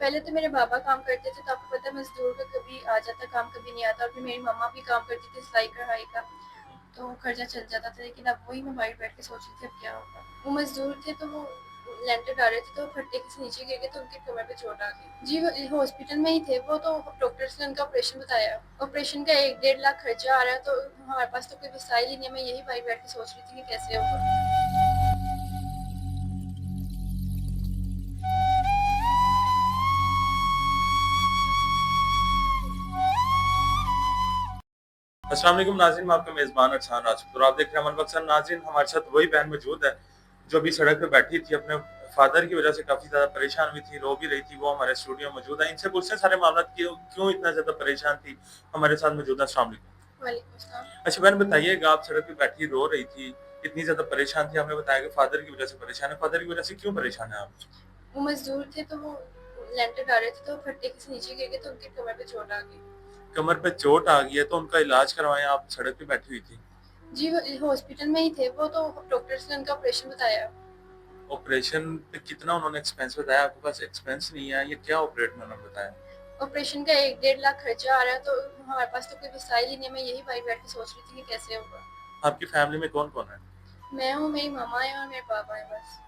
पहले तो मेरे पापा काम करते थे, तो आपको पता है मज़दूर का कभी आ जाता काम, कभी नहीं आता। और फिर मेरी मम्मा भी काम करती थी सिलाई-कढ़ाई का, तो खर्चा चल जाता था। लेकिन अब वही मैं बाहर बैठ के सोच रही थी अब क्या होगा। वो मज़दूर थे, तो वो लेंटर डाल रहे थे, तो फट्टे से नीचे गिर गए, तो उनके कमर पे चोट आ गई। जी, वो हॉस्पिटल में ही थे वो, तो डॉक्टर्स ने उनका ऑपरेशन बताया। ऑपरेशन का 1 डेढ़ लाख खर्चा आ रहा है, तो हमारे पास तो कोई वसाइल ही नहीं है। मैं यही बाहर बैठ के सोच रही थी कि कैसे होगा। अस्सलाम वालेकुम नाज़रीन, मैं आपका मेज़बान अरसान राजपूत और आप देख रहे हैं अमन वक्सन। नाज़रीन, हमारे साथ वही बहन मौजूद है जो अभी सड़क पे बैठी थी, अपने फादर की वजह से काफ़ी ज़्यादा परेशान हुई थी, रो भी रही थी। वो हमारे स्टूडियो में मौजूद है। इनसे पूछते हैं सारे मामला क्यों क्यों इतना ज़्यादा परेशान थी। हमारे साथ मौजूद है। अस्सलाम वालेकुम। वालेकुम सलाम। अच्छा बहन, बताइएगा, आप सड़क पे बैठी रो रही थी, इतनी ज़्यादा परेशान थी, आपने बताया कि फादर की वजह से परेशान है। फादर की वजह से क्यों परेशान है आप? वो मज़दूर थे, तो वो लेंटर डाल रहे थे, तो फट्टे से नीचे गिर गए, तो उनके कमर पे चोट आ गई। कमर पे चोट आ गई है, तो उनका इलाज करवाएँ, आप सड़क पे बैठी हुई थी। जी, वो हॉस्पिटल में ही थे वो, तो डॉक्टर्स ने उनका ऑपरेशन बताया। ऑपरेशन पे कितना उन्होंने एक्सपेंस बताया? आपके पास एक्सपेंस नहीं है, ये क्या ऑपरेट में उन्होंने बताया? ऑपरेशन का 1 डेढ़ लाख खर्चा आ रहा है, तो हमारे पास तो कोई वसाइल ही नहीं है। मैं यही बाहर बैठ के सोच रही थी कि कैसे होगा। आपकी फैमिली में कौन-कौन है? मैं हूँ, मेरी मम्मा है और मेरे पापा हैं बस।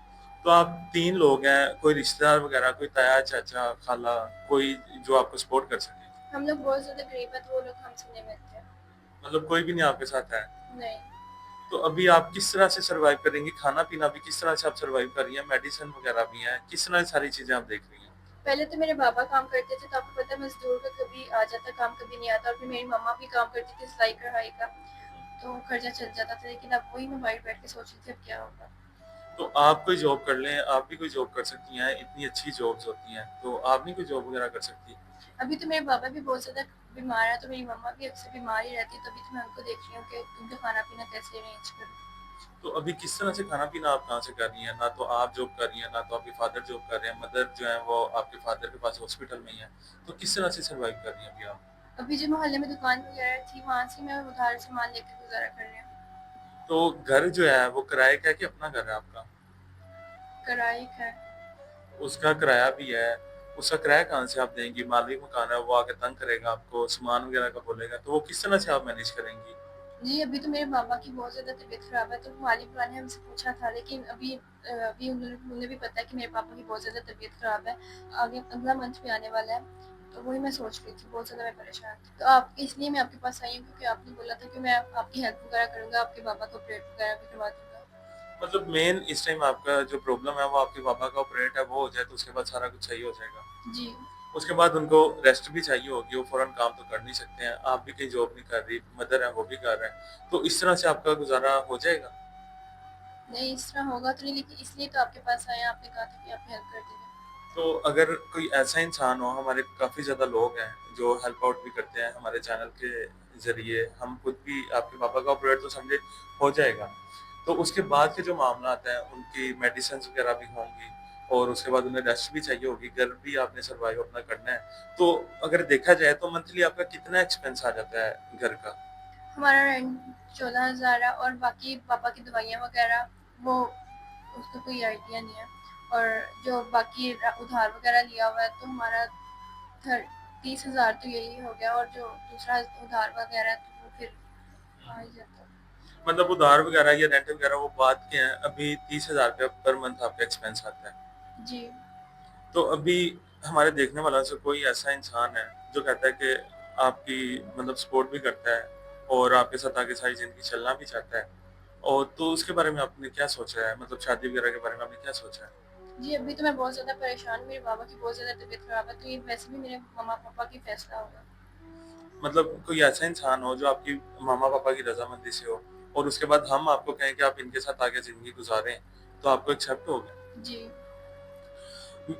तो आप 3 लोग हैं, कोई रिश्तेदार वगैरह, कोई ताया, चाचा, खाला, कोई जो आपको सपोर्ट कर सके? हम लोग बहुत ज़्यादा गरीब हैं, तो वो लोग हमसे नहीं मिलते हैं। मतलब कोई भी नहीं आपके साथ है? नहीं। तो अभी आप किस तरह से सर्वाइव करेंगी? खाना-पीना भी किस तरह से आप सर्वाइव कर रही हैं? मेडिसिन वगैरह भी हैं, किस तरह से सारी चीज़ें आप देख रही हैं? पहले तो मेरे पापा काम करते थे, तो आपको पता है मज़दूर का कभी आ जाता काम, कभी नहीं आता। और फिर मेरी मम्मा भी काम करती थी सिलाई-कढ़ाई का, तो खर्चा चल जाता था। लेकिन अब वही मैं बाहर बैठ के सोच रही थी अब क्या होगा। तो आप कोई जॉब कर लें, आप भी कोई जॉब कर सकती हैं, इतनी अच्छी जॉब्स होती हैं, तो आप नहीं कोई जॉब वगैरह कर सकती? अभी तो मेरे पापा भी बहुत ज़्यादा बीमार हैं, तो मेरी मम्मा भी अक्सर बीमार ही रहती है, तभी तो मैं उनको देख रही हूँ कि उनका खाना-पीना कैसे अरेंज करूँ। तो अभी किस तरह से खाना-पीना आप कहाँ से कर रही हैं? ना तो आप जॉब कर रही हैं, ना तो आपके फादर जॉब कर रहे हैं, मदर जो है वो आपके फादर के पास हॉस्पिटल में ही है। तो किस तरह से सर्वाइव कर रही हैं अभी आप? अभी जो मोहल्ले में दुकान वगैरह थी, वहाँ से मैं उधार सामान लेके गुज़ारा कर रही हूँ। तो घर जो है वो किराए का है कि अपना घर है आपका? किराए का है। उसका किराया भी है, उसका किराया कहाँ से आप देंगी? मालिक मकान है, वो आके तंग करेगा आपको, सामान वगैरह का बोलेगा, तो वो किस तरह से आप मैनेज करेंगी? जी, अभी तो मेरे पापा की बहुत ज़्यादा तबीयत ख़राब है, तो मालिक वाले ने हमसे पूछा था, लेकिन अभी उन्हें भी पता है कि मेरे पापा की बहुत ज़्यादा तबीयत ख़राब है। आगे अगला मंथ भी आने वाला है, तो वही मैं सोच रही थी, बहुत ज़्यादा मैं परेशान थी। तो आप इसलिए मैं आपके पास आई हूँ, क्योंकि आपने बोला था कि मैं आपकी हेल्प वगैरह करूँगा, आपके पापा को ऑपरेट वगैरह भी करवा दूँगा। मतलब मेन इस टाइम आपका जो प्रॉब्लम है वो आपके पापा का ऑपरेट है, वो हो जाए तो उसके बाद सारा कुछ सही हो जाएगा। जी। उसके बाद उनको रेस्ट भी चाहिए होगी, वो फ़ौरन काम तो कर नहीं सकते हैं, आप भी कहीं जॉब नहीं कर रही, मदर हैं वो भी कर रहे हैं, तो इस तरह से आपका गुज़ारा हो जाएगा? नहीं, इस तरह होगा तो नहीं, लेकिन इसलिए तो आपके पास आए हैं, आपने कहा था कि आप हेल्प कर देंगे। तो अगर कोई ऐसा इंसान हो, हमारे काफ़ी ज़्यादा लोग हैं जो हेल्प आउट भी करते हैं हमारे चैनल के ज़रिए, हम खुद भी आपके पापा का ऑपरेट तो समझे हो जाएगा। तो उसके बाद के जो मामलात हैं, उनकी मेडिसिन्स वगैरह भी होंगी और उसके बाद उन्हें रेस्ट भी चाहिए होगी, घर भी आपने सर्वाइव अपना करना है। तो अगर देखा जाए तो मंथली आपका कितना एक्सपेंस आ जाता है घर का? हमारा रेंट 14,000 है, और बाकी पापा की दवाइयाँ वगैरह, वो उसका कोई आइडिया नहीं है। और जो बाकी उधार वगैरह लिया हुआ है, तो हमारा 30,000 तो यही हो गया, और जो दूसरा उधार वगैरह तो वो फिर आ ही जाता है। मतलब उधार वगैरह या रेंट वगैरह वो बात के हैं, अभी 30,000 रुपया पर मंथ आपका एक्सपेंस आता है। जी। तो अभी हमारे देखने वालों से कोई ऐसा इंसान है जो कहता है कि आपकी मतलब सपोर्ट भी करता है और आपके साथ आगे सारी ज़िंदगी चलना भी चाहता है और तो उसके बारे में आपने क्या सोचा है? मतलब शादी वगैरह के बारे में आपने क्या सोचा है? जी, अभी तो मैं बहुत ज़्यादा परेशान हूँ, मेरे बाबा की बहुत ज़्यादा तबीयत ख़राब है, तो ये वैसे भी मेरे मम्मा-पापा की फ़ैसला होगा। मतलब कोई ऐसा इंसान हो जो आपकी मामा-पापा की रज़ामंदी से हो और उसके बाद हम आपको कहें कि आप इनके साथ आगे ज़िंदगी गुज़ारें, तो आपको एक्सेप्ट होगा? जी।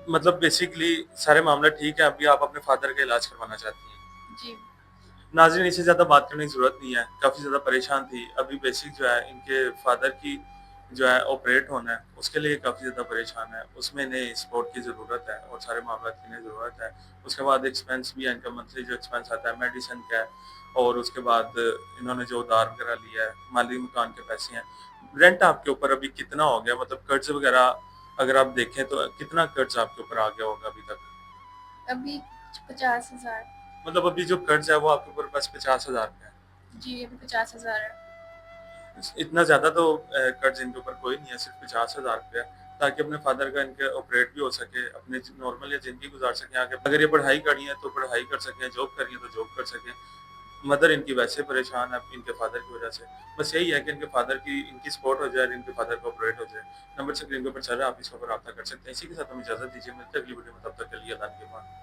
मतलब बेसिकली सारे मामला ठीक है, अभी आप अपने फादर का इलाज करवाना चाहती हैं। जी। नाज़रीन, इससे ज़्यादा बात करने की ज़रूरत नहीं है, काफ़ी ज़्यादा परेशान थी। अभी बेसिक जो है इनके फादर की जो है ऑपरेट होना है, उसके लिए काफ़ी ज़्यादा परेशान है। उसमें इन्हें सपोर्ट की ज़रूरत है और सारे मामलात की इन्हें ज़रूरत है। उसके बाद एक्सपेंस भी है, इनका मंथली जो एक्सपेंस आता है मेडिसिन का है और उसके बाद इन्होंने जो उधार वगैरह लिया है, माली मकान के पैसे हैं। रेंट आपके ऊपर अभी कितना हो गया? मतलब कर्ज़ वगैरह अगर आप देखें तो कितना कर्ज़ आपके ऊपर आ गया होगा अभी तक? अभी 50,000। मतलब अभी जो कर्ज है वो आपके ऊपर बस 50,000 का है। जी, अभी 50,000 है। इतना ज़्यादा तो कर्ज इनके ऊपर कोई नहीं है, सिर्फ 50,000 रुपया, ताकि अपने फादर का इनके ऑपरेट भी हो सके, अपने नॉर्मल या ज़िंदगी गुजार सकें आगे। अगर ये पढ़ाई करी है तो पढ़ाई कर सकें, जॉब करी है तो जॉब कर सकें। मदर इनकी वैसे परेशान है इनके फादर की वजह से। बस यही है कि इनके फादर की इनकी सपोर्ट हो जाए और इनके फादर का ऑपरेट हो जाए। नंबर स्क्रीन के ऊपर चल रहा है, आप इस पर रब्ता कर सकते हैं। इसी के साथ हमें इजाज़त दीजिए, मिलते हैं अगली वीडियो में, तब तक के लिए अल्लाह के पाक।